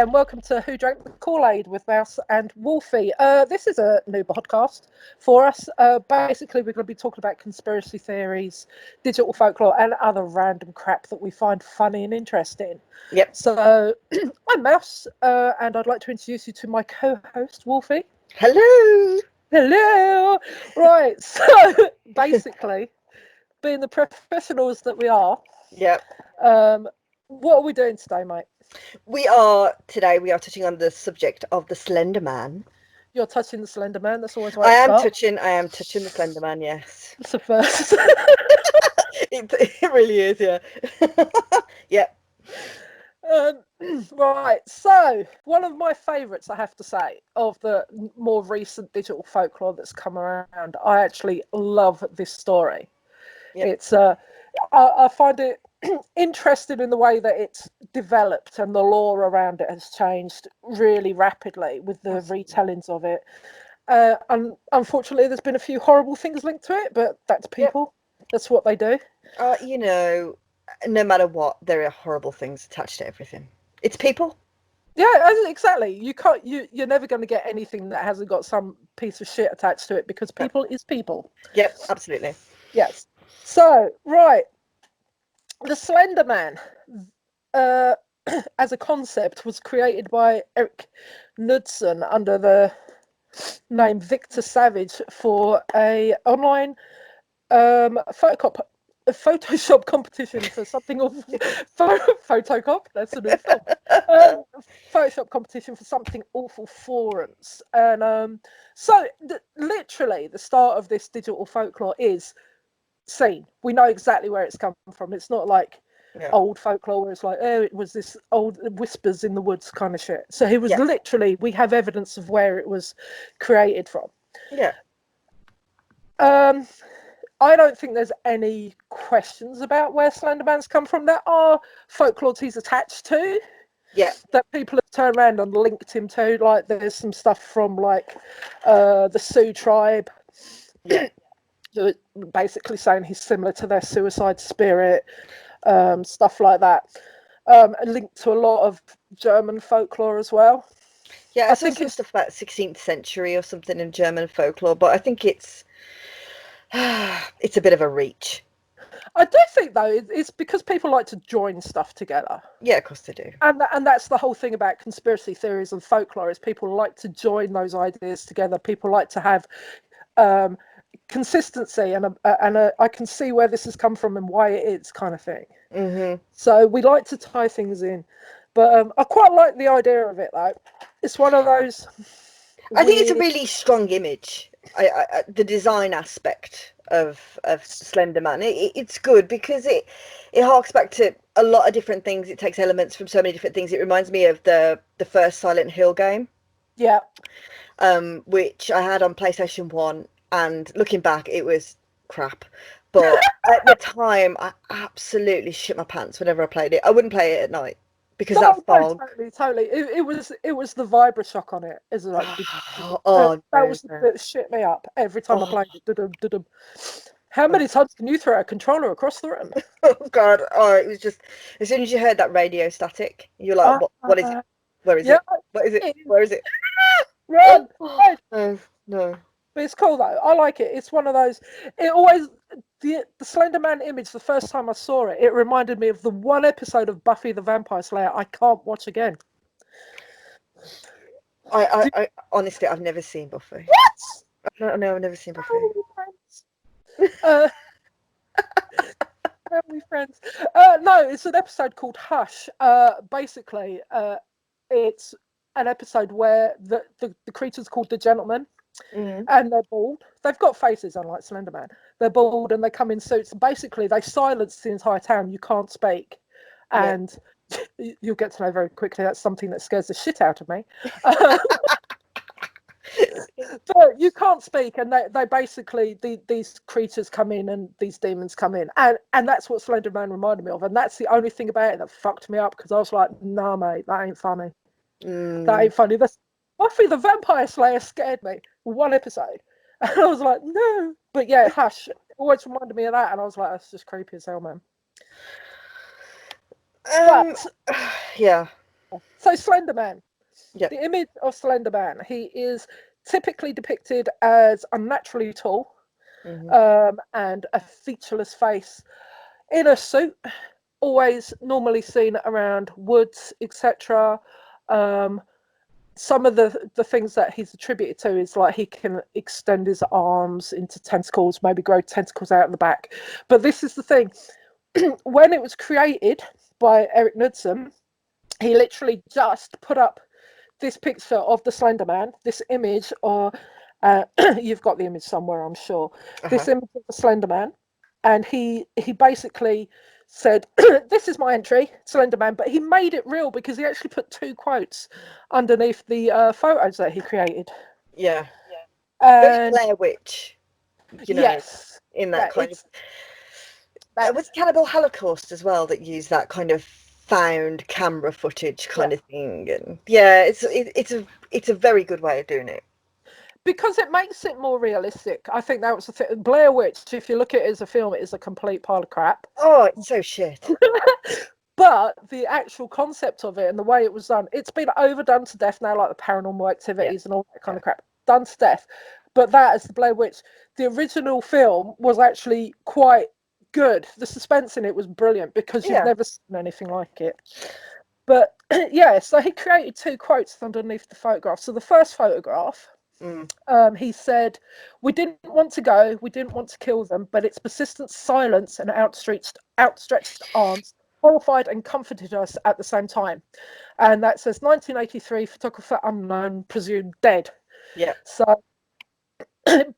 and welcome to Who Drank the Kool-Aid with Mouse and Wolfie. This is a new podcast for us. Basically, we're going to be talking about conspiracy theories, digital folklore, and other random crap that we find funny and interesting. Yep. So, I'm Mouse, and I'd like to introduce you to my co-host, Wolfie. Hello. Hello! Right, so basically, being the professionals that we are, Yep. what are we doing today, mate? We are touching on the subject of the Slender Man. You're touching the Slenderman. That's always I right. am touching the Slender Man, yes. It's a first. It really is, yeah. Yep. Right, so one of my favourites, I have to say, of the more recent digital folklore that's come around. I actually love this story. Yep. It's I find it interesting in the way that it's developed and the lore around it has changed really rapidly with the retellings of it. And unfortunately, there's been a few horrible things linked to it, but that's people. Yep. That's what they do. No matter what, there are horrible things attached to everything. It's people. Yeah, exactly. You're never going to get anything that hasn't got some piece of shit attached to it because people is people. Yep, absolutely. Yes. So, right. The Slender Man, as a concept, was created by Eric Knudsen under the name Victor Savage for a online Photoshop competition for something awful. Photocop, that's a new film. Photoshop competition for something awful forums. And so literally the start of this digital folklore is seen. We know exactly where it's come from. It's not like old folklore where it's like, oh, it was this old whispers in the woods kind of shit. So it was literally, we have evidence of where it was created from. Yeah. I don't think there's any questions about where Slenderman's come from. There are folklores he's attached to. Yeah. That people have turned around and linked him to. Like there's some stuff from like the Sioux tribe. Yeah. Basically saying he's similar to their suicide spirit, stuff like that. Linked to a lot of German folklore as well. Yeah, I think it's stuff about 16th century or something in German folklore, but I think it's a bit of a reach. I do think though it's because people like to join stuff together. Yeah, of course they do. And that's the whole thing about conspiracy theories and folklore is people like to join those ideas together. People like to have consistency and I can see where this has come from and why it is kind of thing. Mm-hmm. So we like to tie things in, but I quite like the idea of it though. It's one of those. I think it's a really strong image. The design aspect of Slenderman, it's good because it harks back to a lot of different things. It takes elements from so many different things. It reminds me of the first Silent Hill game. Yeah. Which I had on PlayStation 1, and looking back, it was crap. But at the time, I absolutely shit my pants whenever I played it. I wouldn't play it at night because that fog. Totally. It was the Vibrashock on it. Is like that was the bit that shit me up every time I played it. How many times can you throw a controller across the room? Oh God! Oh, it was just as soon as you heard that radio static, you're like, "What is it? Where is it? What is it? Where is it?" Run! No. But it's cool though. I like it. It's one of those. It always the Slenderman image. The first time I saw it, it reminded me of the one episode of Buffy the Vampire Slayer I can't watch again. I honestly, I've never seen Buffy. What? No, I've never seen Buffy. Family friends. No, it's an episode called Hush. Basically, it's an episode where the creature's called the Gentleman. Mm-hmm. And they're bald. They've got faces, unlike Slenderman. They're bald and they come in suits. And basically, they silence the entire town. You can't speak. And you'll get to know very quickly that's something that scares the shit out of me. But you can't speak, and they basically, these creatures come in and these demons come in. And that's what Slenderman reminded me of. And that's the only thing about it that fucked me up because I was like, nah, mate, that ain't funny. That ain't funny. Buffy the Vampire Slayer scared me. One episode. And I was like, no. But yeah, Hush always reminded me of that. And I was like, that's just creepy as hell, man. Yeah. So Slenderman. Yeah. The image of Slenderman. He is typically depicted as unnaturally tall, and a featureless face in a suit, always normally seen around woods, etc. Some of the things that he's attributed to is like he can extend his arms into tentacles, maybe grow tentacles out of the back. But this is the thing. When it was created by Eric Knudsen, he literally just put up this picture of the Slender Man, this image, or you've got the image somewhere, I'm sure. This image of the Slender Man, and he basically said, "This is my entry, Slender Man," but he made it real because he actually put 2 quotes underneath the photos that he created. Yeah. Very And Blair Witch, yes, in that kind of. it's that, Was Cannibal Holocaust as well that used that kind of found camera footage kind of thing, and yeah, it's a very good way of doing it. because it makes it more realistic. I think that was the thing. Blair Witch, if you look at it as a film, it is a complete pile of crap. Oh, it's so shit. But the actual concept of it and the way it was done, it's been overdone to death now, like the Paranormal Activities and all that kind of crap, done to death. But that is the Blair Witch. The original film was actually quite good. The suspense in it was brilliant because you've never seen anything like it. But yeah, so he created 2 quotes underneath the photograph. So the first photograph, he said, "We didn't want to go, we didn't want to kill them, but its persistent silence and outstretched arms horrified and comforted us at the same time." And that says 1983, photographer unknown, presumed dead. Yeah. So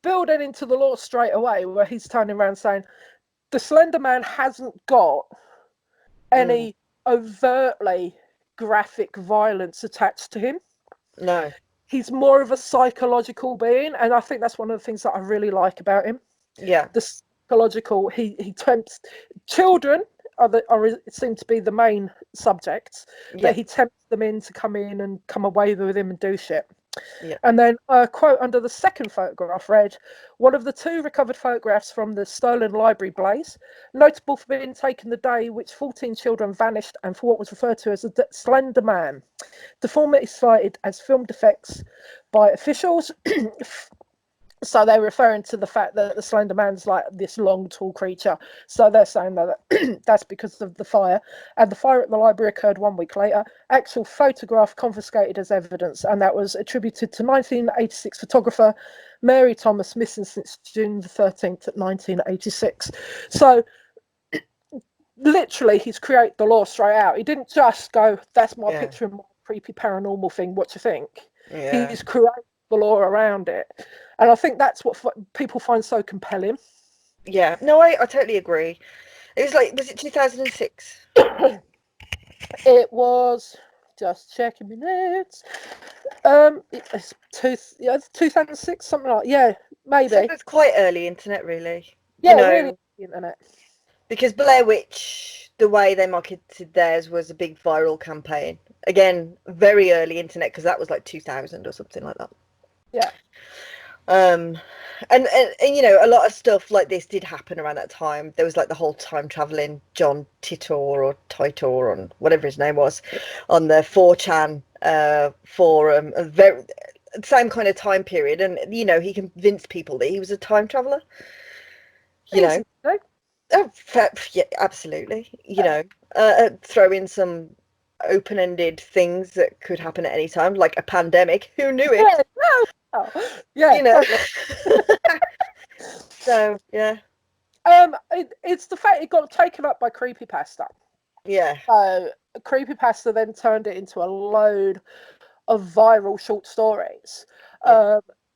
building into the lore straight away, where he's turning around saying the Slender Man hasn't got any overtly graphic violence attached to him. No. He's more of a psychological being, and I think that's one of the things that I really like about him. Yeah. The psychological, he tempts children seem to be the main subjects, but he tempts them in to come in and come away with him and do shit. Yeah. And then a quote under the second photograph read, "One of the 2 recovered photographs from the stolen library blaze, notable for being taken the day which 14 children vanished and for what was referred to as a Slender Man. Deformity cited as film defects by officials." So they're referring to the fact that the Slender Man's like this long, tall creature. So they're saying that that's because of the fire. And the fire at the library occurred 1 week later. Actual photograph confiscated as evidence, and that was attributed to 1986 photographer Mary Thomas, missing since June the 13th, 1986. So literally, he's created the law straight out. He didn't just go, "That's my picture of my creepy paranormal thing. What do you think?" Yeah. He's created the law around it, and I think that's what people find so compelling. Yeah. No, I totally agree. It was like, was it 2006? It was, just checking minutes. It's 2006, something like maybe. So it's quite early internet, really. Yeah, really internet. Because Blair Witch, the way they marketed theirs was a big viral campaign. Again, very early internet, because that was like 2000 or something like that. Yeah. And a lot of stuff like this did happen around that time. There was like the whole time traveling John Titor or Titor, on whatever his name was, on the 4chan forum, a very same kind of time period, and he convinced people that he was a time traveler. Oh, yeah, absolutely. Throw in some open-ended things that could happen at any time, like a pandemic. Who knew it? Yeah. So yeah. It's the fact it got taken up by creepypasta. Yeah. So creepypasta then turned it into a load of viral short stories.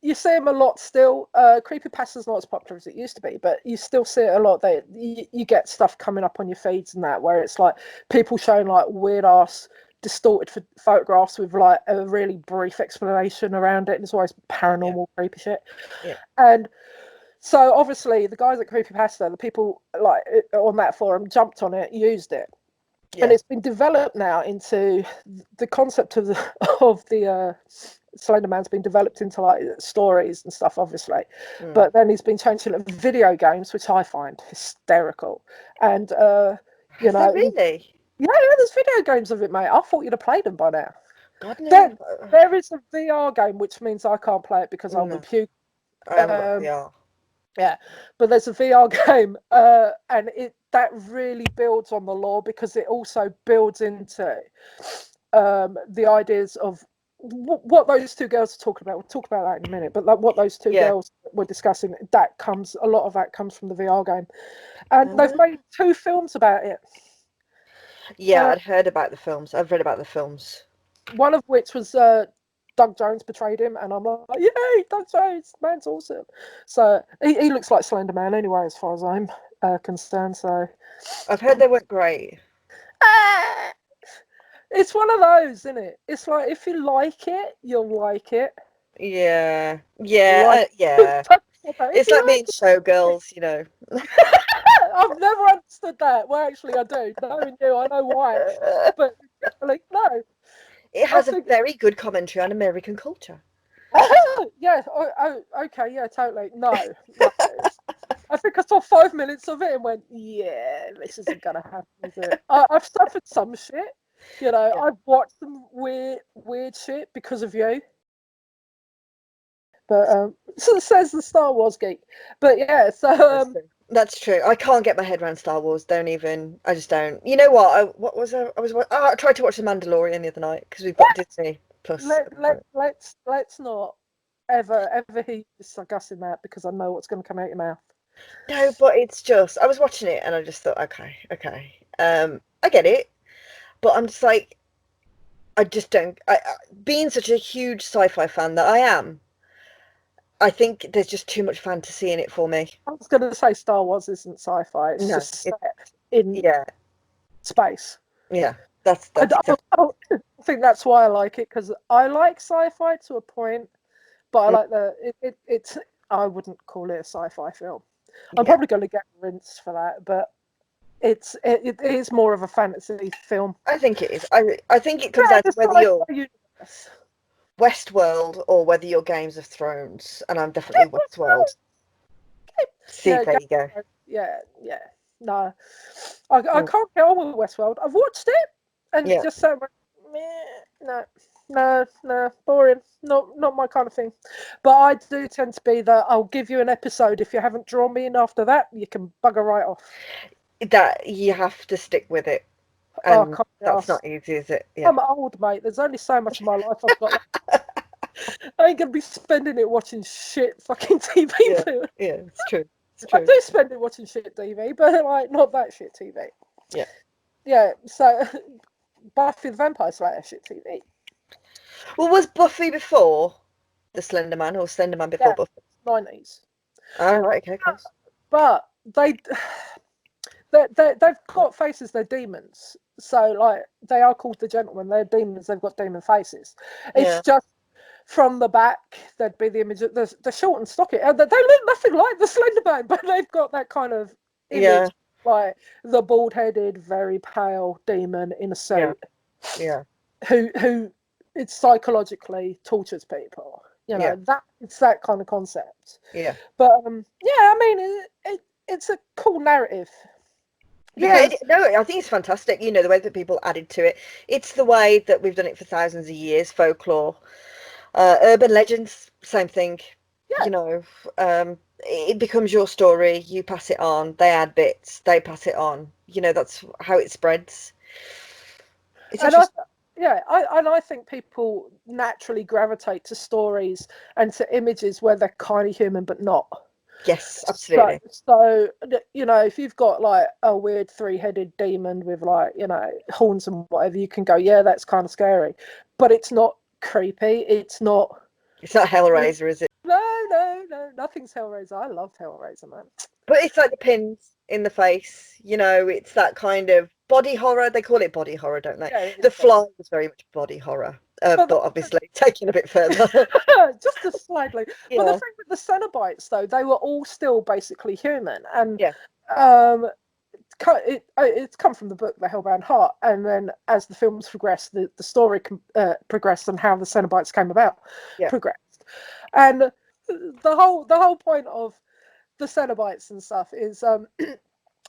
You see them a lot still. Creepypasta's not as popular as it used to be, but you still see it a lot. You get stuff coming up on your feeds and that, where it's like people showing like weird ass distorted photographs with like a really brief explanation around it, and it's always paranormal creepy shit. And so obviously the guys at creepypasta, the people like on that forum, jumped on it, used it. And it's been developed now into the concept of the Slender Man's been developed into like stories and stuff, obviously. But then he's been changed into video games, which I find hysterical. And Really? Yeah, there's video games of it, mate. I thought you'd have played them by now. God There, no. there is a VR game, which means I can't play it because I'll be No, puking. I haven't got VR. Yeah, but there's a VR game, and that really builds on the lore because it also builds into the ideas of what those two girls are talking about. We'll talk about that in a minute, but like what those two Yeah. girls were discussing, a lot of that comes from the VR game, and they've Uh, made 2 films about it. yeah, I'd heard about the films. I've read about the films. One of which was Doug Jones portrayed him, and I'm like, yay, Doug Jones, man's awesome. So he looks like Slenderman anyway, as far as I'm concerned. So I've heard they weren't great. it's one of those, isn't it? It's like if you like it, you'll like it. Yeah, Like yeah. if It's you like like being Showgirls, you know. I've never understood that. Well, actually, I do. Knowing you, I know why. But like, no, It I has a think very good commentary on American culture. yeah. Okay, yeah, totally. No, no. I think I saw 5 minutes of it and went, yeah, this isn't gonna happen, is it? I've suffered some shit. You know, Yeah, I've watched some weird shit because of you. But so it says the Star Wars geek. But yeah, so that's true. That's true. I can't get my head around Star Wars. Don't even. I just don't. You know what? What was I was? I tried to watch The Mandalorian the other night because we've got Disney Plus. let's not ever hear you discussing that because I know what's going to come out your mouth. No, but it's just I was watching it and I just thought, okay, okay, I get it, but I'm just like, I just don't. Being such a huge sci-fi fan that I am, I think there's just too much fantasy in it for me. I was going to say Star Wars isn't sci-fi; it's No, just set in yeah, space. yeah. That's exactly. I think that's why I like it because I like sci-fi to a point, but I like it's. I wouldn't call it a sci-fi film. I'm Yeah, probably going to get rinsed for that, but it is more of a fantasy film. I think it is. I think it comes Yeah, down to the whether you're sci-fi universe. Westworld or whether you're Games of Thrones, and I'm definitely Westworld. See, Yeah, there you go. yeah. No, I Mm, can't get on with Westworld. I've watched it and yeah, just so no, boring. Not my kind of thing. But I do tend to be that I'll give you an episode. If you haven't drawn me in after that, you can bugger right off. that you have to stick with it, Oh, I and can't be that's asked. not easy, is it? Yeah. I'm old, mate. There's only so much of my life I've got left. I ain't gonna be spending it watching shit fucking TV. Yeah, yeah, it's true. It's I true. do spend it watching shit TV, but like not that shit TV. Yeah. Yeah, so Buffy the Vampire Slayer shit TV. Well, was Buffy before the Slender Man or Slender Man before Yeah, Buffy? 90s. Oh, right, okay, close. But they've got faces, they're demons. So like they are called the gentlemen, they're demons, they've got demon faces. Yeah, It's just from the back, there'd be the image of the short and stocky. They look nothing like the Slender Man, but they've got that kind of image, yeah, like the bald-headed, very pale demon in a yeah, suit yeah, who it psychologically tortures people. You know, yeah, that it's that kind of concept. yeah. But yeah, I mean, it's a cool narrative Yeah, because no, I think it's fantastic. You know, the way that people added to it. It's the way that we've done it for thousands of years, folklore. Urban legends, same thing. yeah, You know, it becomes your story. You pass it on. They add bits. They pass it on. You know, that's how it spreads. It's and I interesting. yeah, I think people naturally gravitate to stories and to images where they're kind of human but not. Yes, So, absolutely. so you know, if you've got like a weird three-headed demon with like horns and whatever, you can go, yeah, that's kind of scary, but it's not creepy. It's not. It's not Hellraiser, is it? No, nothing's Hellraiser. I love Hellraiser, man. But it's like the pins in the face. You know, it's that kind of body horror. They call it body horror, don't they? Yeah, it The is body. Fly was very much body horror, But but obviously taken a bit further. just a slightly. But the Yeah, thing with the Cenobites, though, they were all still basically human, and yeah, um, it's come from the book The Hellbound Heart, and then as the films progressed, the story progressed and how the Cenobites came about yeah, progressed, and the whole point of the Cenobites and stuff is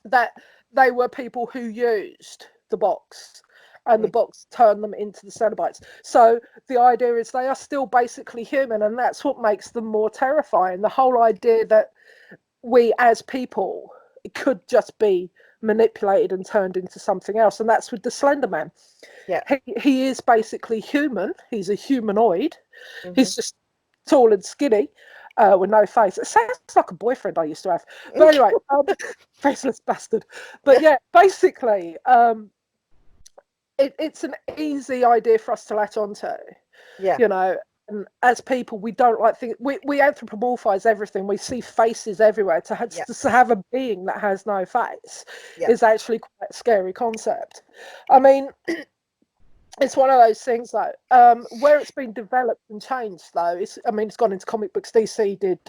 that they were people who used the box, and the box turned them into the Cenobites. So the idea is they are still basically human, and that's what makes them more terrifying. The whole idea that we as people could just be manipulated and turned into something else, and that's with the Slenderman. Yeah. He is basically human. He's a humanoid. Mm-hmm. He's just tall and skinny, with no face. It sounds like a boyfriend I used to have. But anyway, faceless bastard. But yeah, basically, it's an easy idea for us to latch onto. Yeah. You know, and as people, we don't like things. We anthropomorphize everything. We see faces everywhere. To have a being that has no face is actually quite a scary concept. I mean, it's one of those things though, where it's been developed and changed though. It's gone into comic books. DC did.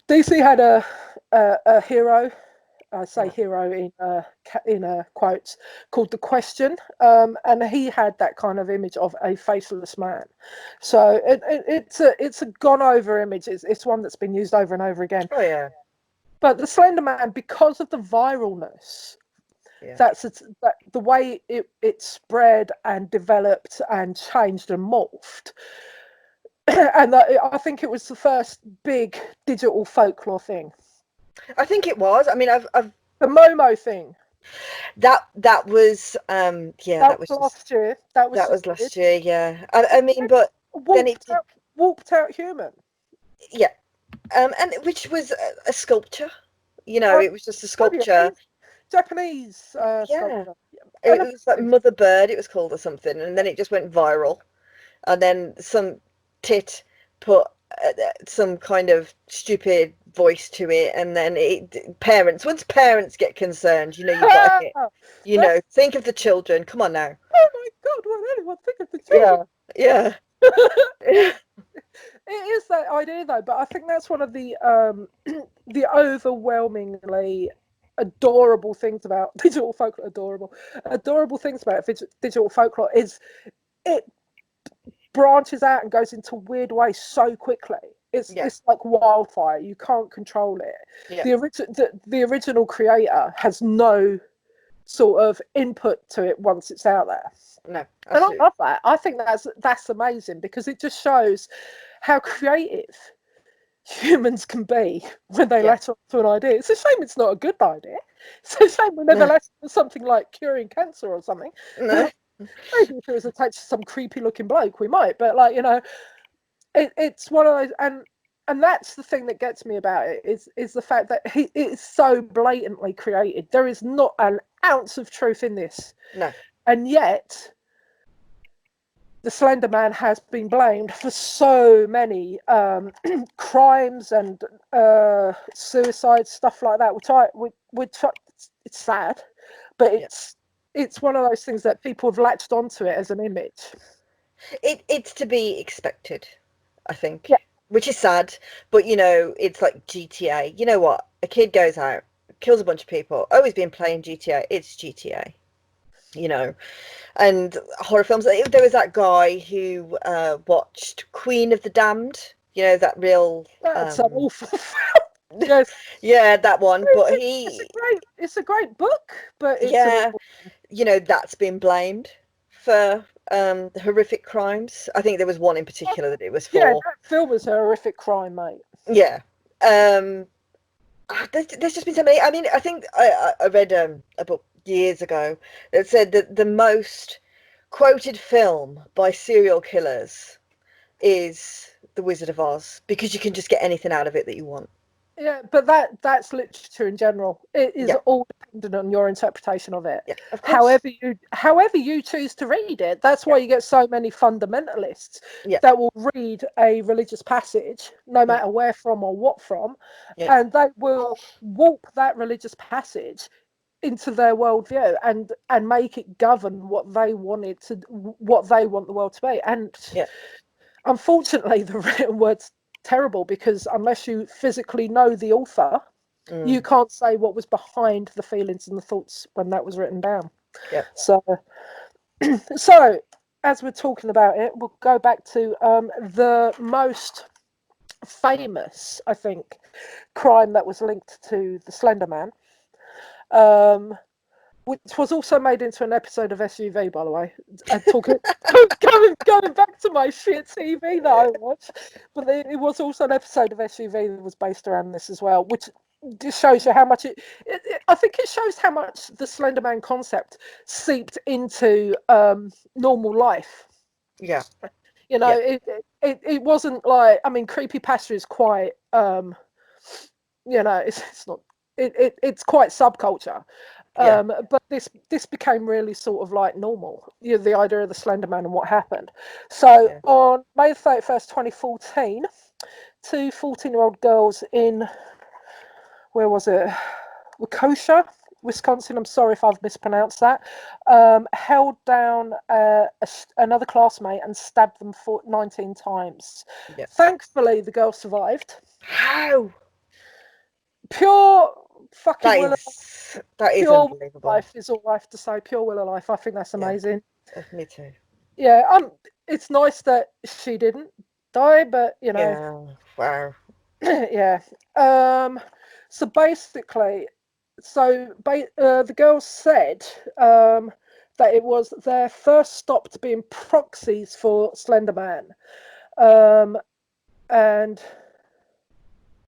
DC had a hero. I say hero in quotes, called the Question, and he had that kind of image of a faceless man. So it's a gone over image. It's one that's been used over and over again. Oh yeah. But the Slender Man, because of the viralness, that the way it spread and developed and changed and morphed, and I think it was the first big digital folklore thing. I think it was. I mean, I've the Momo thing. That was that was last year. That was last year. Yeah. I mean, but then it warped out human. Yeah, and which was a sculpture. You know, it was just a sculpture. Japanese sculpture. It was like Mother Bird. It was called or something, and then it just went viral. And then some tit put some kind of stupid voice to it, and then once parents get concerned, you know, you got to you know, think of the children. Come on now. Oh my God, will anyone think of the children? Yeah. It is that idea though, but I think that's one of the overwhelmingly adorable things about digital folklore. Adorable things about digital folklore is it branches out and goes into weird ways so quickly. It's like wildfire. You can't control it. Yeah. The original creator has no sort of input to it once it's out there. No, absolutely. And I love that. I think that's amazing because it just shows how creative humans can be when they latch onto an idea. It's a shame it's not a good idea. It's a shame we never latch onto something like curing cancer or something. No. Maybe if it was attached to some creepy looking bloke, we might. But like, you know, it's one of those, and that's the thing that gets me about it is the fact that it is so blatantly created. There is not an ounce of truth in this. No. And yet, the Slender Man has been blamed for so many crimes and suicide, stuff like that, which it's sad, but it's one of those things that people have latched onto it as an image. It's to be expected, I think, which is sad, but you know, it's like GTA. You know what? A kid goes out, kills a bunch of people. Oh, he's been playing GTA. It's GTA. You know, and horror films. There was that guy who watched Queen of the Damned. You know, that real. That's an awful film. Yes. Yeah, that one. But it's a great book, but it's you know, that's been blamed for horrific crimes. I think there was one in particular that it was for. Yeah, that film was a horrific crime, mate. Yeah. There's just been so many. I mean, I think I read a book years ago that said that the most quoted film by serial killers is The Wizard of Oz, because you can just get anything out of it that you want. Yeah, but that's literature in general. It is all dependent on your interpretation of it. Yeah, of course. However you choose to read it. That's why you get so many fundamentalists that will read a religious passage, no matter where from or what from, and they will warp that religious passage into their worldview and make it govern what they want the world to be. And unfortunately, the written word's terrible, because unless you physically know the author, you can't say what was behind the feelings and the thoughts when that was written down. So as we're talking about it, we'll go back to the most famous, I think, crime that was linked to the Slender Man. which was also made into an episode of SUV, by the way. Talking, going back to my shit TV that I watched, but it was also an episode of SUV that was based around this as well, which just shows you how much I think it shows how much the Slenderman concept seeped into normal life. Yeah. You know, it wasn't like, I mean, creepypasta is quite, you know, it's not, it's quite subculture. But this became really sort of like normal, you know, the idea of the Slenderman and what happened. So on May 31st, 2014, two 14-year-old girls in, where was it? Waukesha, Wisconsin. I'm sorry if I've mispronounced that. Held down another classmate and stabbed them 19 times. Yeah. Thankfully, the girl survived. How? Pure fucking will of life. That is Pure unbelievable. life is all I have to say. Pure will of life. I think that's amazing. Me too. Yeah, it's nice that she didn't die, but you know. Yeah. Wow. Yeah. So basically, the girls said that it was their first stop to being proxies for Slenderman, and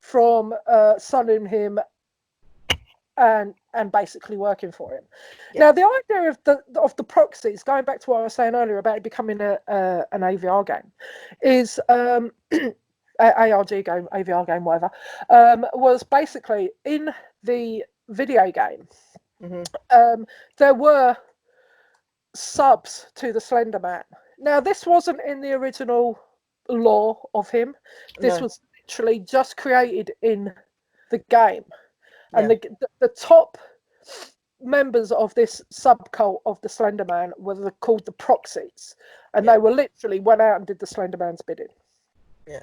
from sunning him and basically working for him. Yeah. Now, the idea of the proxies, going back to what I was saying earlier about it becoming an AVR game, is ARG game, AVR game, whatever, was basically in the video game. Mm-hmm. There were subs to the Slender Man. Now, this wasn't in the original lore of him. This was literally just created in the game. And the top members of this subcult of the Slender Man were called the Proxies. And they were literally went out and did the Slender Man's bidding. Yeah.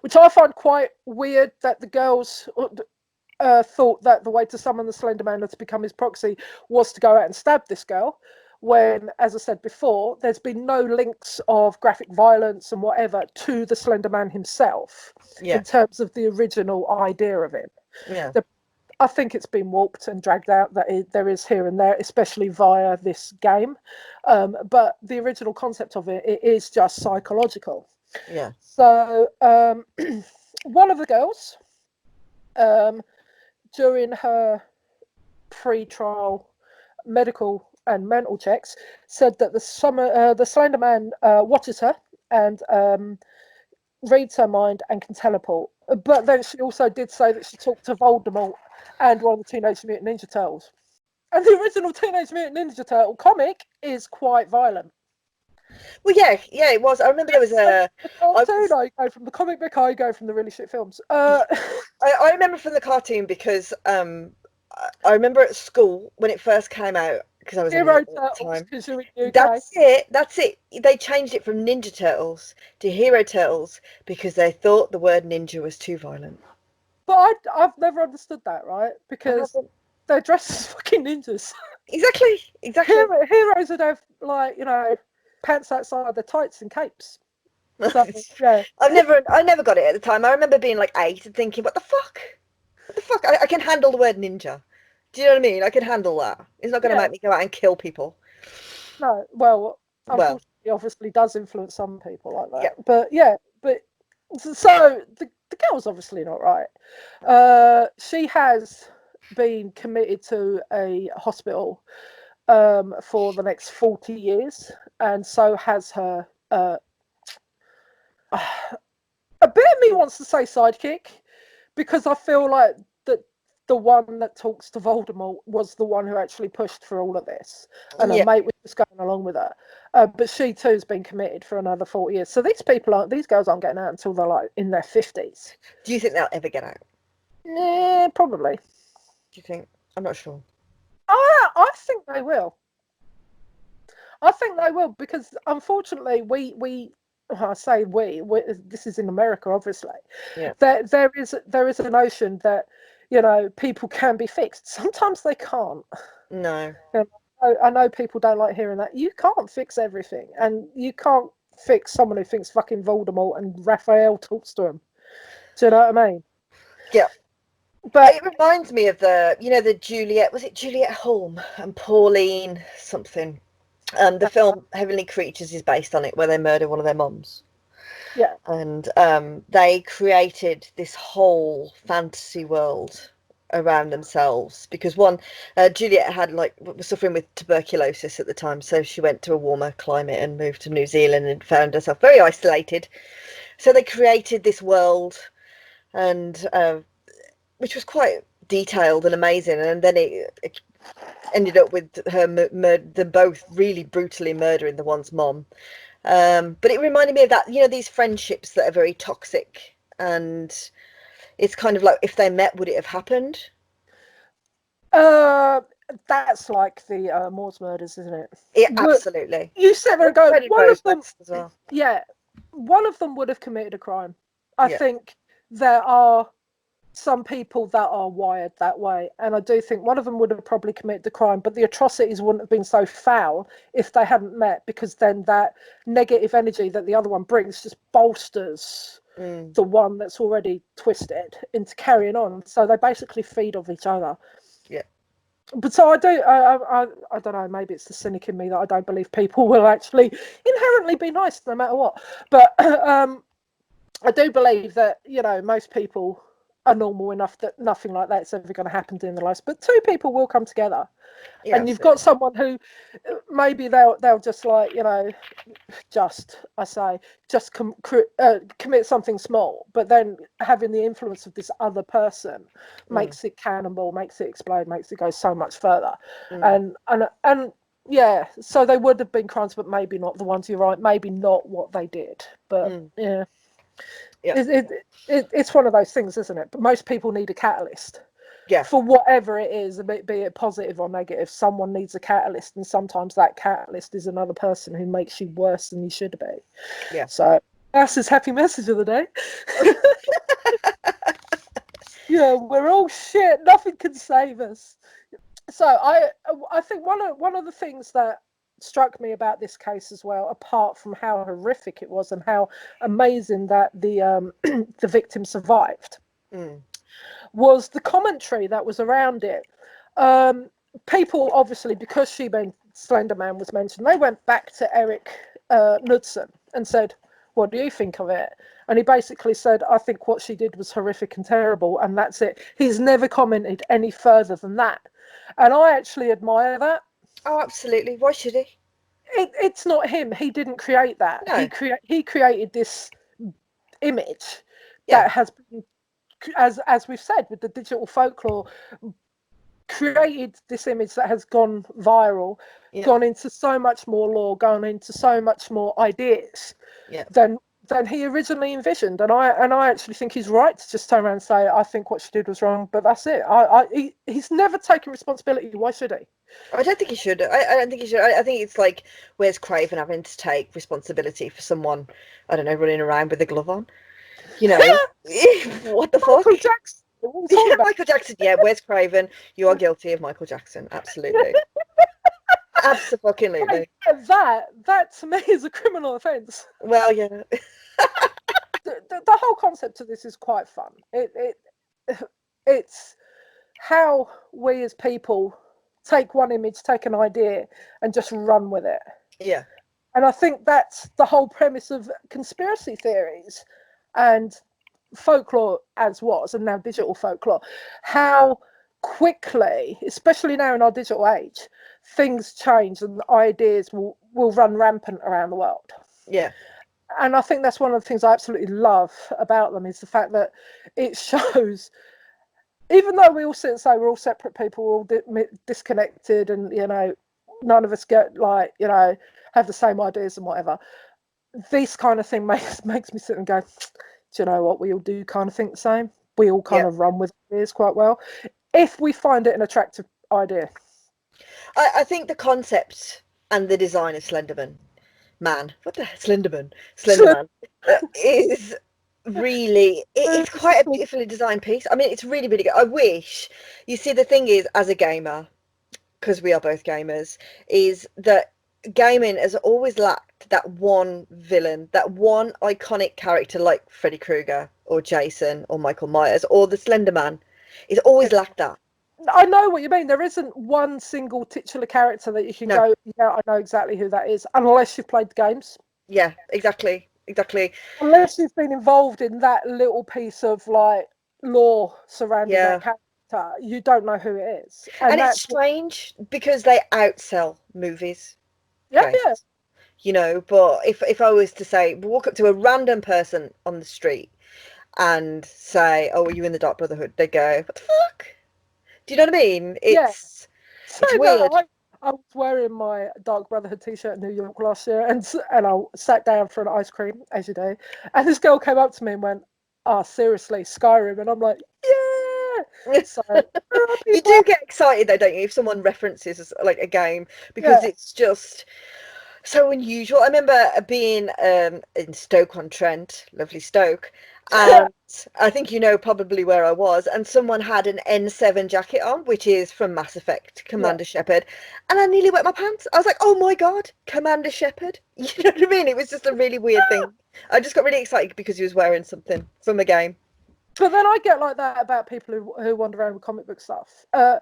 Which I find quite weird that the girls thought that the way to summon the Slender Man or to become his proxy was to go out and stab this girl. When, as I said before, there's been no links of graphic violence and whatever to the Slender Man himself in terms of the original idea of him. Yeah. I think it's been warped and dragged out that there is here and there, especially via this game. But the original concept of it is just psychological. Yeah. So one of the girls, during her pre-trial medical and mental checks, said that the Slender Man watches her and reads her mind and can teleport. But then she also did say that she talked to Voldemort and one of the Teenage Mutant Ninja Turtles. And the original Teenage Mutant Ninja Turtle comic is quite violent. Well, yeah, it was. I remember there was a cartoon. I go from the comic book. I go from the really shit films. I remember from the cartoon because I remember at school when it first came out, because I was Hero at the time. That's it. They changed it from Ninja Turtles to Hero Turtles because they thought the word ninja was too violent. But I've never understood that, right? Because they're dressed as fucking ninjas. Exactly. Heroes would have, like, you know, pants outside their tights and capes. So, yeah. I never got it at the time. I remember being like 8 and thinking, what the fuck? I can handle the word ninja. Do you know what I mean? I can handle that. It's not going to make me go out and kill people. No, well, unfortunately, it obviously does influence some people like that. Yeah. But so the girl's obviously not right. She has been committed to a hospital for the next 40 years, and so has her. A bit of me wants to say sidekick, because I feel like that the one that talks to Voldemort was the one who actually pushed for all of this, and her mate was just going along with her. But she too has been committed for another 40 years. So these girls aren't getting out until they're like in their 50s. Do you think they'll ever get out? Yeah, probably. Do you think? I'm not sure. I think they will. Because unfortunately I say we this is in America, obviously. Yeah. There is a notion that, you know, people can be fixed. Sometimes they can't. No. I know people don't like hearing that. You can't fix everything, and you can't fix someone who thinks fucking Voldemort and Raphael talks to him. Do you know what I mean? Yeah. But It reminds me of the Juliet, was it Juliet Holm and Pauline something? The film Heavenly Creatures is based on it, where they murder one of their mums. yeah, And they created this whole fantasy world around themselves because Juliet had was suffering with tuberculosis at the time, so she went to a warmer climate and moved to New Zealand and found herself very isolated. So they created this world, and which was quite detailed and amazing, and then it ended up with them both really brutally murdering the one's mom. But it reminded me of that, these friendships that are very toxic, and it's kind of like, if they met, would it have happened? uh, that's like the Moors murders, isn't it? Yeah, absolutely. You sit there Well, and go, Fred and one Rose of them, West as well. yeah, one of them would have committed a crime. I Yeah. think there are some people that are wired that way, and I do think one of them would have probably committed the crime, but the atrocities wouldn't have been so foul if they hadn't met, because then that negative energy that the other one brings just bolsters the one that's already twisted into carrying on. So they basically feed off each other. Yeah. But so I don't know, maybe it's the cynic in me that I don't believe people will actually inherently be nice no matter what. But I do believe that, most people are normal enough that nothing like that's ever going to happen in their lives. But two people will come together, Yeah, and you've got absolutely. someone who maybe they'll just commit something small, but then having the influence of this other person Mm, makes it cannonball, makes it explode, makes it go so much further. mm, And yeah, so they would have been crimes, but maybe not the ones, you're right, maybe not what they did. But mm. yeah, Yeah. it's one of those things, isn't it? But most people need a catalyst Yeah. for whatever it is, be it positive or negative. Someone needs a catalyst, and sometimes that catalyst is another person who makes you worse than you should be. Yeah. So that's his happy message of the day. Yeah, we're all shit. Nothing can save us. So I think one of the things that struck me about this case as well, apart from how horrific it was and how amazing that the the victim survived, Mm, was the commentary that was around it. Um, People, obviously, because Slenderman was mentioned, they went back to Eric Knudsen and said, "What do you think of it?" And he basically said, "I think what she did was horrific and terrible," and that's it. He's never commented any further than that, and I actually admire that. oh, absolutely. Why should he? It's not him. He didn't create that. No. He created this image Yeah. that has been, as we've said, with the digital folklore, created this image that has gone viral, Yeah. gone into so much more lore, gone into so much more ideas Yeah. than he originally envisioned. And I actually think he's right to just turn around and say, "I think what she did was wrong," but that's it. He's never taken responsibility. Why should he? I don't think he should. I don't think he should. I think it's like, where's Craven having to take responsibility for someone, I don't know, running around with a glove on? You know, what the fuck? Michael Jackson. What are we talking Yeah, about? Michael Jackson. Yeah, where's Craven? You are guilty of Michael Jackson. Absolutely. Hey, Absolutely. that to me is a criminal offence. Well, yeah. The whole concept of this is quite fun. It's how we as people take one image, take an idea, and just run with it. Yeah. And I think that's the whole premise of conspiracy theories and folklore, as was, and now digital folklore. How quickly, especially now in our digital age, things change and ideas will run rampant around the world. Yeah. And I think that's one of the things I absolutely love about them, is the fact that it shows, even though we all sit and say we're all separate people, we're all disconnected, and none of us get have the same ideas and whatever. This kind of thing makes me sit and go, "Do you know what? We all do kind of think the same. We all kind Yeah. of run with ideas quite well, if we find it an attractive idea." I think the concept and the design of Slenderman Man. What the hell? Slenderman is really, it's quite a beautifully designed piece. I mean, it's really, really good. I wish, you see, the thing is, as a gamer, because we are both gamers, is that gaming has always lacked that one villain, that one iconic character like Freddy Krueger or Jason or Michael Myers or the Slender Man. It's always lacked that. I know what you mean. There isn't one single titular character that you can No. go, yeah, I know exactly who that is, unless you've played the games. Yeah, exactly. Unless you've been involved in that little piece of like lore surrounding that Yeah. character, you don't know who it is. And And it's that's strange because they outsell movies, yeah, yeah. games, but if I was to say, walk up to a random person on the street and say, "Oh, are you in the Dark Brotherhood?" They go, "What the fuck?" Do you know what I mean? Yeah. So It's no, weird. I was wearing my Dark Brotherhood t-shirt in New York last year, and I sat down for an ice cream, as you do, and this girl came up to me and went, "Oh, seriously, Skyrim?" And I'm like, "Yeah." So there are You people, do get excited though, don't you, if someone references like a game, because yeah, it's just so unusual. I remember being in Stoke-on-Trent, lovely Stoke, and I think you know probably where I was, and someone had an N7 jacket on, which is from Mass Effect, yeah. Commander Shepard, and I nearly wet my pants. I was like, "Oh my God, Commander Shepard!" You know what I mean? It was just a really weird thing. I just got really excited because he was wearing something from a game. But then I get like that about people who wander around with comic book stuff. And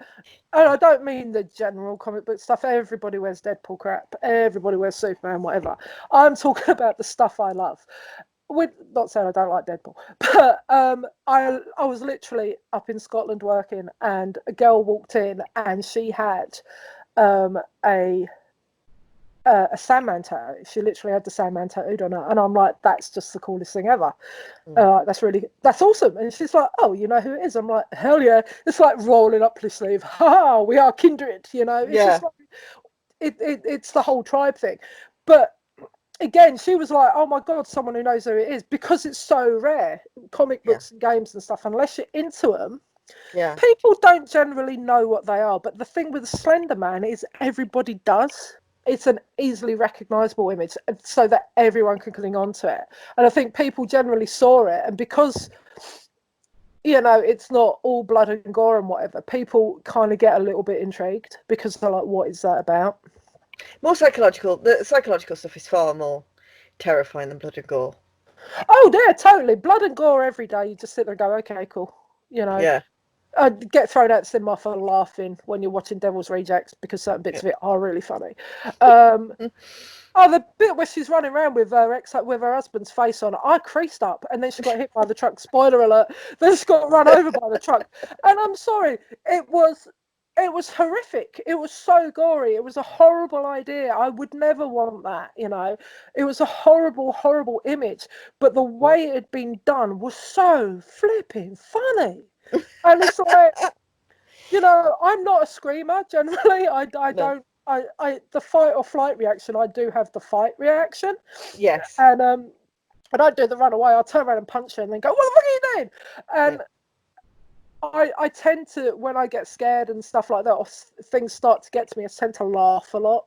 I don't mean the general comic book stuff. Everybody wears Deadpool crap. Everybody wears Superman, whatever. I'm talking about the stuff I love. With not saying I don't like Deadpool, but I was literally up in Scotland working, and a girl walked in, and she had um, a a Sandman tattoo. She literally had the Sandman tattooed on her, and I'm like, that's just the coolest thing ever. That's awesome. And she's like, oh, you know who it is? I'm like, hell yeah. It's like rolling up your sleeve. Ha, we are kindred. It's Yeah, just like it's the whole tribe thing. But again, she was like, oh my God, someone who knows who it is, because it's so rare. Comic yeah, books and games and stuff, unless you're into them, yeah, people don't generally know what they are. But the thing with Slenderman is everybody does. It's an easily recognizable image so that everyone can cling on to it. And I think people generally saw it. And because, it's not all blood and gore and whatever, people kind of get a little bit intrigued because they're like, what is that about? more psychological. The psychological stuff is far more terrifying than blood and gore. Oh, yeah, totally. Blood and gore every day. You just sit there and go, okay, cool. You know, Yeah, I'd get thrown out the cinema for laughing when you're watching Devil's Rejects because certain bits yeah. of it are really funny. Um, the bit where she's running around with her with her husband's face on, I creased up, and then she got hit by the truck. Spoiler alert! Then she got run over by the truck, and I'm sorry, it was horrific. It was so gory. It was a horrible idea. I would never want that. It was a horrible, horrible image. But the way it had been done was so flipping funny. And it's like, I'm not a screamer generally. I No. don't. The fight or flight reaction. I do have the fight reaction, Yes. and I don't do the run away. I'll turn around and punch her and then go, "What the fuck are you doing?" Yeah. And I tend to, when I get scared and stuff like that, or things start to get to me, I tend to laugh a lot.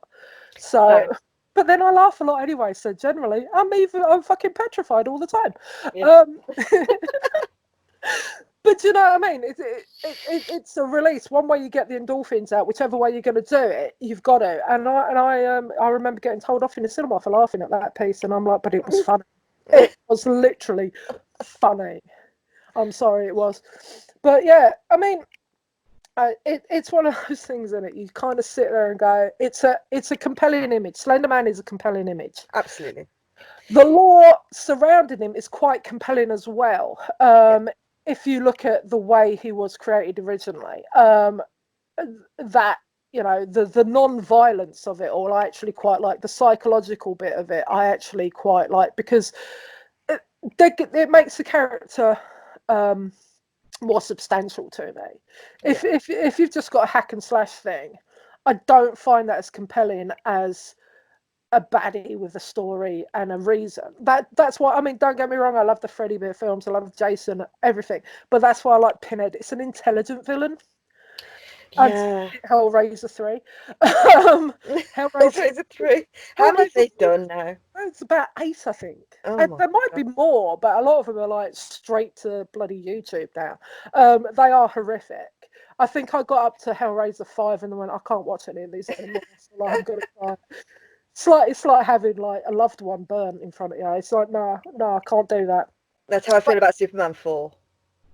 So, Same. but then I laugh a lot anyway. So generally, I'm fucking petrified all the time. Yeah. Um, But you know what I mean? It's a release. One way you get the endorphins out, whichever way you're going to do it, you've got it. And I remember getting told off in the cinema for laughing at that piece, and I'm like, but it was funny. It was literally funny. I'm sorry, it was. But yeah, I mean, it's one of those things, isn't it? You kind of sit there and go, it's a compelling image. Slenderman is a compelling image. Absolutely. The lore surrounding him is quite compelling as well. Yeah. If you look at the way he was created originally, that the non-violence of it all, I actually quite like. The psychological bit of it, I actually quite like, because it makes the character more substantial to me. Yeah. If you've just got a hack and slash thing, I don't find that as compelling as a baddie with a story and a reason. That's why, I mean, don't get me wrong, I love the Freddy Bear films, I love Jason, everything, but that's why I like Pinhead. It's an intelligent villain. And Yeah. Hellraiser 3. Hellraiser, Hellraiser 3. How many have Hellraiser they 3, done now? it's about 8, I think. Oh And my there might God. be more, but a lot of them are like straight to bloody YouTube now. They are horrific. I think I got up to Hellraiser 5 and then went, I can't watch any of these anymore. So like, I'm gonna cry. It's like having like a loved one burnt in front of you. It's like, no, I can't do that. That's how I feel But about Superman 4.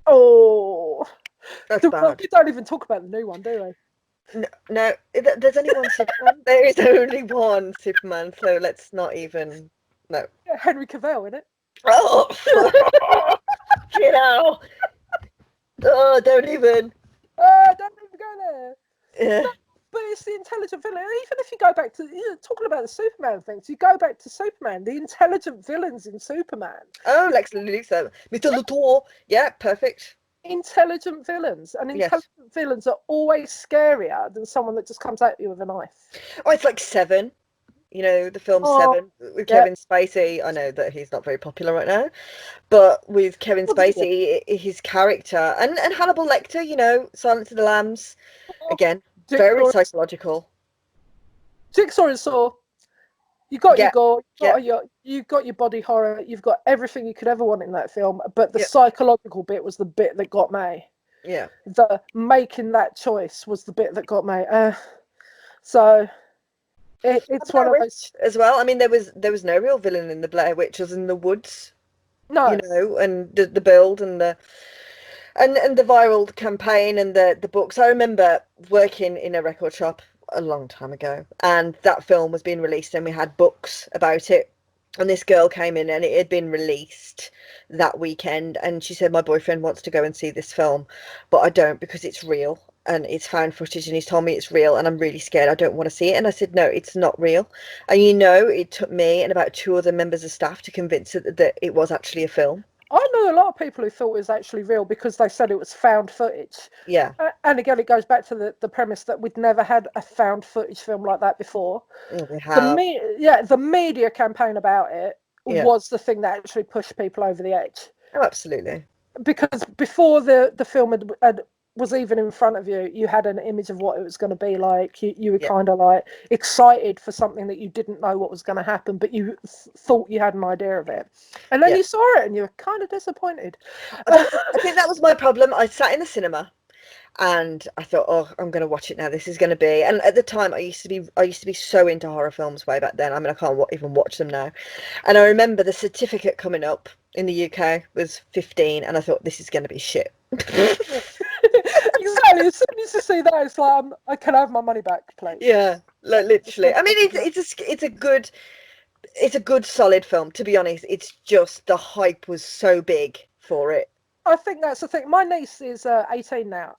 oh, That's bad. We don't even talk about the new one, do we? No, there's only one Superman. There is only one Superman, so let's not even. No. Yeah, Henry Cavill, innit? Oh, you know. Oh, don't even. Don't even go there. Yeah. No, but it's the intelligent villain. Even if you go back to talking about the Superman things, you go back to Superman, the intelligent villains in Superman. Oh, Lex Luthor, Mr. Luthor. Yeah, perfect. Intelligent villains, and Yes. intelligent villains are always scarier than someone that just comes at you with a knife. Oh, it's like Seven. You know, the film Oh, Seven with Kevin Spacey. I know that he's not very popular right now, but with Kevin Spacey, his character and Hannibal Lecter, you know, Silence of the Lambs, again, very psychological. Jigsaw and Saw. You got your gore, you've got your body horror, you've got everything you could ever want in that film, but the psychological bit was the bit that got me. Yeah. The making that choice was the bit that got me. So it's one of those as well. I mean, there was no real villain in the Blair Witch was in the woods. No. You know, and the build and the viral campaign and the books. I remember working in a record shop a long time ago, and that film was being released, and we had books about it. And this girl came in, and it had been released that weekend, and she said, my boyfriend wants to go and see this film, but I don't, because it's real and it's found footage, and he's told me it's real, and I'm really scared. I don't want to see it. And I said, no, it's not real. And you know, it took me and about 2 other members of staff to convince it that it was actually a film. I know a lot of people who thought it was actually real because they said it was found footage. Yeah. And again, it goes back to the premise that we'd never had a found footage film like that before. We have. The media campaign about it was the thing that actually pushed people over the edge. Oh, absolutely. Because before the film was even in front of you, you had an image of what it was going to be like. You were kind of like excited for something that you didn't know what was going to happen, but you thought you had an idea of it. And then you saw it and you were kind of disappointed. I think that was my problem. I sat in the cinema and I thought, oh, I'm going to watch it now. This is going to be. And at the time, I used to be so into horror films way back then. I mean, I can't even watch them now. And I remember the certificate coming up in the UK was 15, and I thought, this is going to be shit. Exactly. As soon as you see that, it's like, I can have my money back, please. Yeah, like, literally. I mean, it's a good solid film. To be honest, it's just the hype was so big for it. I think that's the thing. My niece is 18 now,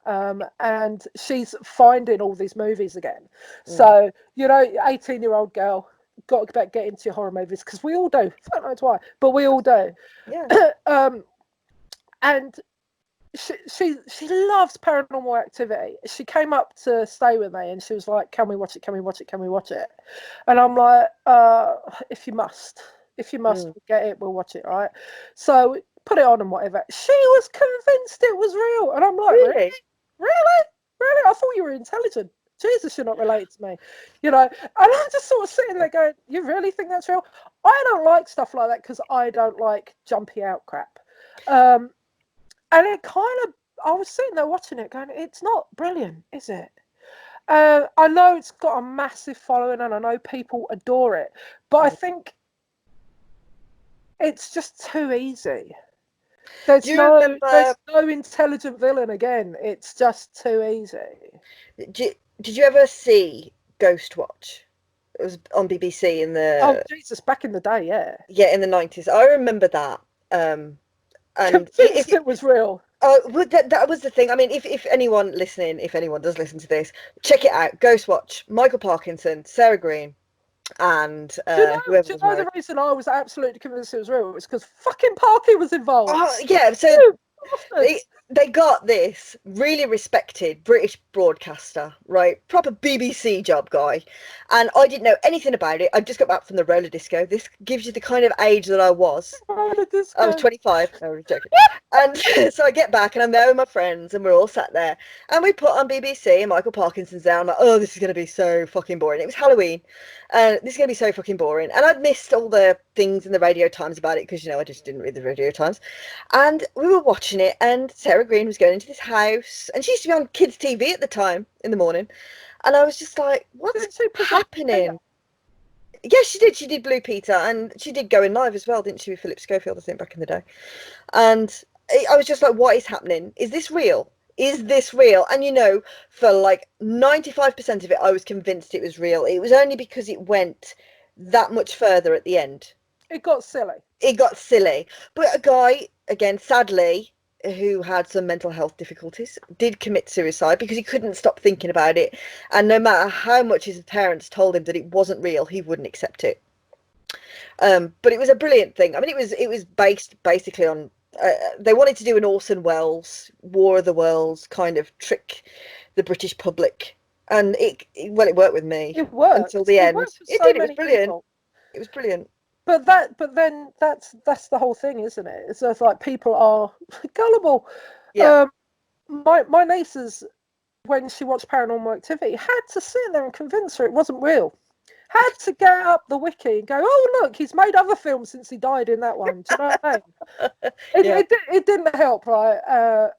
and she's finding all these movies again. So, you know, 18-year-old girl, got to get into your horror movies, because we all do. I don't know why, but we all do. Yeah. And she loves Paranormal Activity. She came up to stay with me, and she was like, "Can we watch it? Can we watch it? Can we watch it?" And I'm like, "If you must, we'll get it. We'll watch it, right?" So put it on and whatever. She was convinced it was real, and I'm like, really? I thought you were intelligent. Jesus, you're not related to me, you know. And I'm just sort of sitting there going, "You really think that's real?" I don't like stuff like that because I don't like jumpy out crap. And it kind of, I was sitting there watching it going, it's not brilliant, is it? I know it's got a massive following and I know people adore it, but I think it's just too easy. There's no intelligent villain again. It's just too easy. Did you ever see Ghostwatch? It was on BBC in the... Oh, Jesus, back in the day, yeah. Yeah, in the 90s. I remember that. And it was real. Oh, that was the thing. I mean, if anyone does listen to this, check it out. Ghostwatch, Michael Parkinson, Sarah Green, and whoever was married. The reason I was absolutely convinced it was real was because fucking Parky was involved. Oh, yeah, so they got this really respected British broadcaster, right? Proper BBC job guy. And I didn't know anything about it. I just got back from the roller disco. This gives you the kind of age that I was. Roller disco. I was 25. No, I'm joking. And so I get back and I'm there with my friends and we're all sat there. And we put on BBC and Michael Parkinson's there. I'm like, oh, this is going to be so fucking boring. It was Halloween. And this is going to be so fucking boring. And I'd missed all the things in the Radio Times about it because, you know, I just didn't read the Radio Times. And we were watching it and Sarah Green was going into this house. And she used to be on kids' TV at the time in the morning. And I was just like, what's happening? Yeah, she did. She did Blue Peter, and she did Going Live as well, didn't she, with Philip Schofield, I think, back in the day. And I was just like, what is happening? Is this real? is this real? And for like 95% of it, I was convinced it was real. It was only because it went that much further at the end. It got silly. It got silly. But a guy, again, sadly, who had some mental health difficulties, did commit suicide because he couldn't stop thinking about it. And no matter how much his parents told him that it wasn't real, he wouldn't accept it. But it was a brilliant thing. I mean, it was based basically on they wanted to do an Orson Welles War of the Worlds kind of trick the British public, and it worked with me It worked. until the It end. worked for It so did. It was many brilliant. people. It was brilliant. But then that's the whole thing, isn't it? It's just like people are gullible. Yeah. My nieces, when she watched Paranormal Activity, had to sit there and convince her it wasn't real. Had to get up the wiki and go, oh look, he's made other films since he died in that one. Do you know what I mean? It didn't help, right?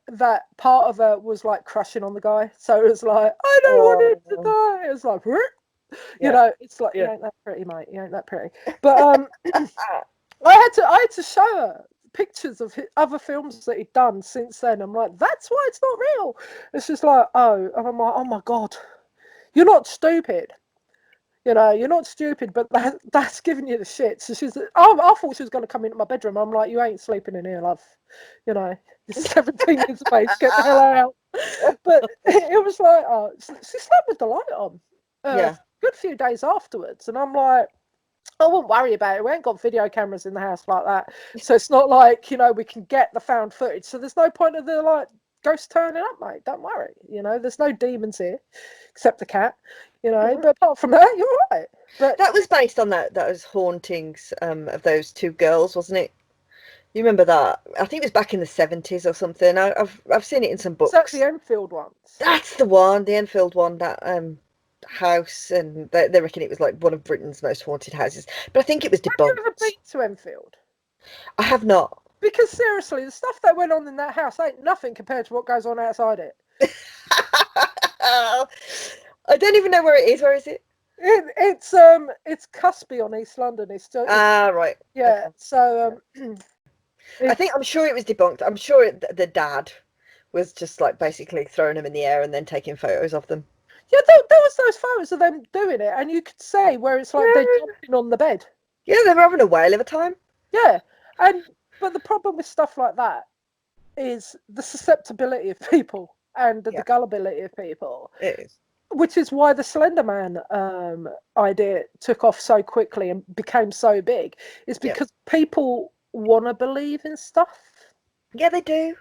That part of her was like crushing on the guy, so it was like, I don't want him to die. It was like, it's like, you ain't that pretty, mate. You ain't that pretty. But I had to show her pictures of other films that he'd done since then. I'm like, that's why it's not real. It's just like, and I'm like, oh my god, you're not stupid. You're not stupid, but that's giving you the shit. So I thought she was going to come into my bedroom. I'm like, you ain't sleeping in here, love. You're 17 years of age, get the hell out. But it was like, she slept with the light on. A good few days afterwards. And I'm like, I wouldn't worry about it. We ain't got video cameras in the house like that. So it's not like, we can get the found footage. So there's no point of the ghost turning up, mate. Don't worry. There's no demons here except the cat. But apart from that, you're all right. But that was based on those hauntings of those two girls, wasn't it? You remember that? I think it was back in the 70s or something. I've seen it in some books. That's the Enfield ones. That's the one, the Enfield one. That house, and they reckon it was like one of Britain's most haunted houses. But I think it was debunked. Have you ever been to Enfield? I have not. Because seriously, the stuff that went on in that house ain't nothing compared to what goes on outside it. I don't even know where it is. Where is it? It's Cuspy on East London. It's right. Yeah. Okay. So I'm sure it was debunked. I'm sure the dad was just like basically throwing them in the air and then taking photos of them. Yeah, there was those photos of them doing it, and you could say where it's like they're jumping on the bed. Yeah, they were having a whale of a time. Yeah, but the problem with stuff like that is the susceptibility of people and the gullibility of people. It is. Which is why the Slenderman idea took off so quickly and became so big. Is because people want to believe in stuff. Yeah, they do.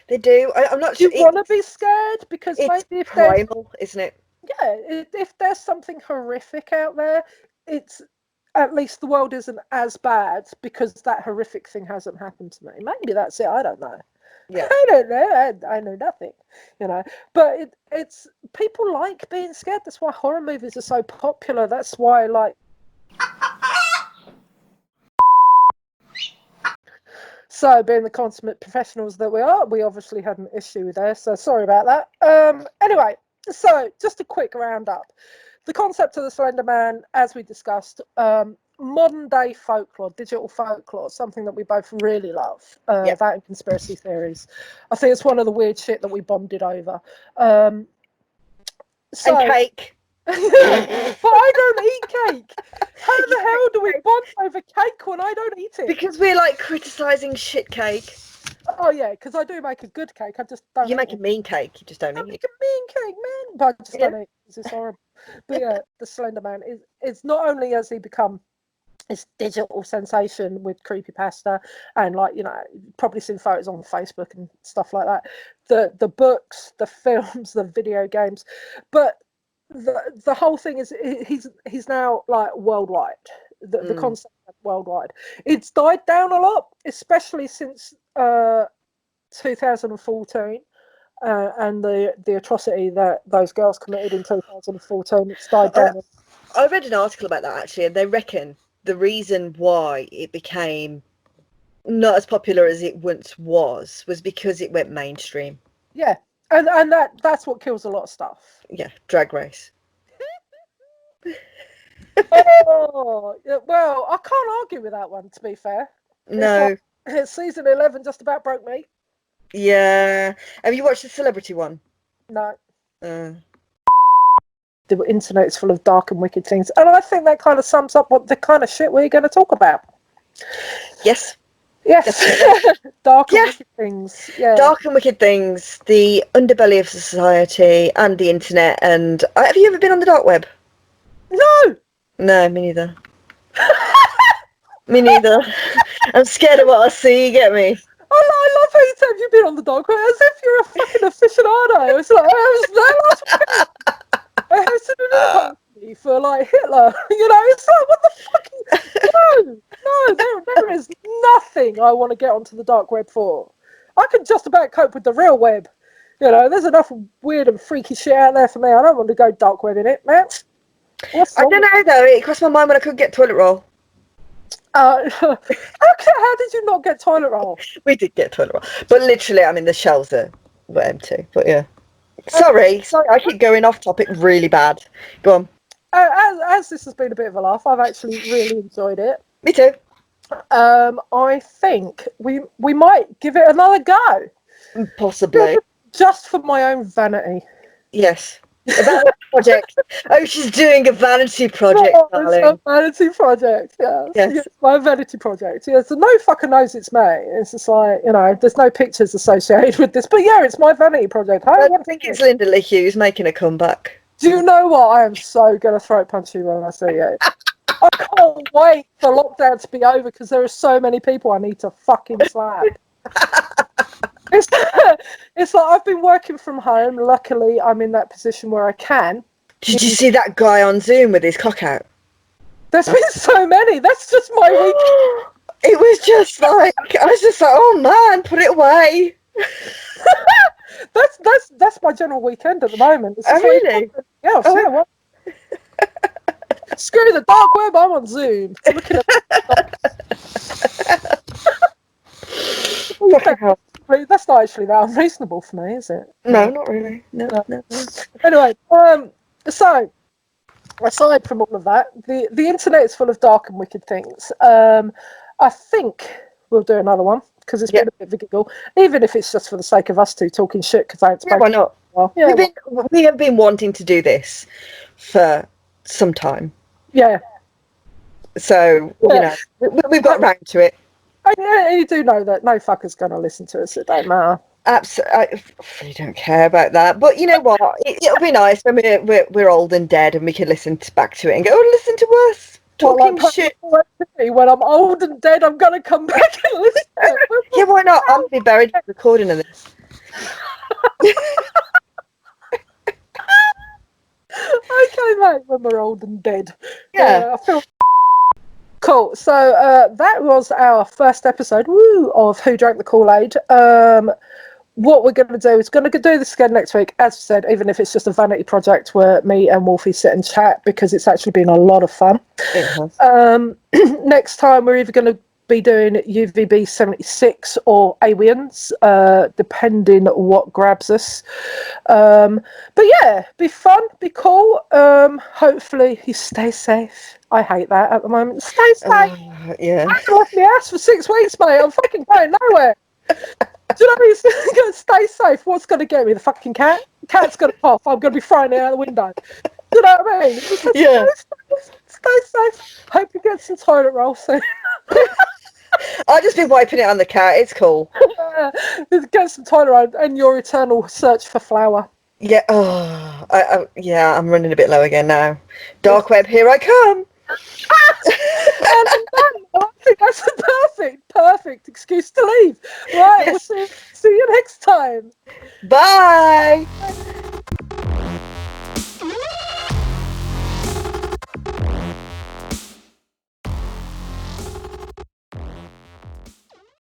They do. I'm not sure. You want to be scared because it's maybe if primal, isn't it? Yeah, if there's something horrific out there, it's at least the world isn't as bad because that horrific thing hasn't happened to me. Maybe that's it. I don't know. Yeah. I don't know. I know nothing, But it's people like being scared. That's why horror movies are so popular. That's why, So, being the consummate professionals that we are, we obviously had an issue there. So, sorry about that. Anyway, so just a quick roundup. The concept of the Slender Man, as we discussed, modern day folklore, digital folklore, something that we both really love. That and conspiracy theories. I think it's one of the weird shit that we bonded over. And cake. But I don't eat cake. How the hell do we bond over cake when I don't eat it? Because we're like criticising shit cake. Oh yeah, because I do make a good cake. I just don't. You make a mean cake. You just don't eat it. I make a mean cake, man. But I just don't eat it because it's horrible. But yeah, the Slender Man is not only has he become this digital sensation with creepypasta and probably seen photos on Facebook and stuff like that. The books, the films, the video games, but the whole thing is he's now like worldwide. The concept worldwide. It's died down a lot, especially since 2014 and the atrocity that those girls committed in 2014. It's died down. I read an article about that actually, and they reckon the reason why it became not as popular as it once was because it went mainstream. Yeah, and that's what kills a lot of stuff. Yeah, Drag Race. Oh, well, I can't argue with that one, to be fair. No. Season 11 just about broke me. Yeah. Have you watched the celebrity one? No. Uh, The internet's full of dark and wicked things. And I think that kind of sums up what the kind of shit we're going to talk about. yes. Yes. Dark and wicked things. Yeah. Dark and wicked things, the underbelly of society and the internet. And have you ever been on the dark web? No. No, me neither. Me neither. I'm scared of what I see, you get me? I love how you said you've been on the dark web as if you're a fucking aficionado. It's like, I was there last week. I hosted an party for like Hitler. You know, it's like, what the fucking no, there is nothing I want to get onto the dark web for. I can just about cope with the real web. You know, there's enough weird and freaky shit out there for me. I don't want to go dark web in it, man. I don't know though. It crossed my mind when I couldn't get toilet roll. How did you not get toilet roll? We did get toilet roll, but literally, I mean, the shelves were empty. But yeah. Sorry, I keep going off topic really bad. Go on. As this has been a bit of a laugh, I've actually really enjoyed it. Me too. I think we might give it another go. Possibly. Just for my own vanity. Yes. A vanity project. Oh, she's doing a vanity project, darling. It's a vanity project, yes, my vanity project. Yeah, so no fucker knows it's me. It's just like, you know, there's no pictures associated with this, but yeah, it's my vanity project. I think it's Linda Lee Hughes making a comeback. Do you know what? I am so gonna throat punch you when I see it. I can't wait for lockdown to be over because there are so many people I need to fucking slap. It's like I've been working from home. Luckily, I'm in that position where I can. Did you see that guy on Zoom with his cock out? There's been so many. That's just my week. It was just like, I was just like, oh man, put it away. That's my general weekend at the moment. Oh, really? Yeah, what? Screw the dark web, I'm on Zoom. Looking at that's not actually that unreasonable for me, is it? No, not really. No. Anyway, so aside from all of that, the internet is full of dark and wicked things. I think we'll do another one because it's been a bit of a giggle, even if it's just for the sake of us two talking shit. Because I ain't spoken. Why not? Well, we have been wanting to do this for some time. Yeah. So you know, we've got round to it. You do know that no fucker's going to listen to us. It don't matter. Absolutely, I really don't care about that. But you know what? It'll be nice when we're old and dead, and we can listen back to it and go, "Oh, listen to us talking shit." When I'm old and dead, I'm going to come back and listen. Yeah, why not? I'll be buried with recording of this. Okay, mate. When we're old and dead. Yeah, I feel. Cool. So that was our first episode of Who Drank the Kool-Aid. What we're going to do is going to do this again next week, as I said, even if it's just a vanity project where me and Wolfie sit and chat, because it's actually been a lot of fun. Next time we're either going to be doing UVB 76 or aliens, depending what grabs us. But yeah, be fun, be cool. Hopefully you stay safe. I hate that at the moment. Stay safe. Yeah. I haven't left my ass for 6 weeks, mate. I'm fucking going nowhere. Do you know what I mean? Going to stay safe. What's going to get me? The fucking cat? The cat's going to cough. I'm going to be throwing it out the window. Do you know what I mean? Yeah. Stay safe. Hope you get some toilet roll soon. I'll just be wiping it on the cat. It's cool. Get some toilet roll and your eternal search for flour. Yeah. Oh, I'm running a bit low again now. Dark web, here I come. I think that's a perfect excuse to leave. Right, yes. We'll see you next time. Bye.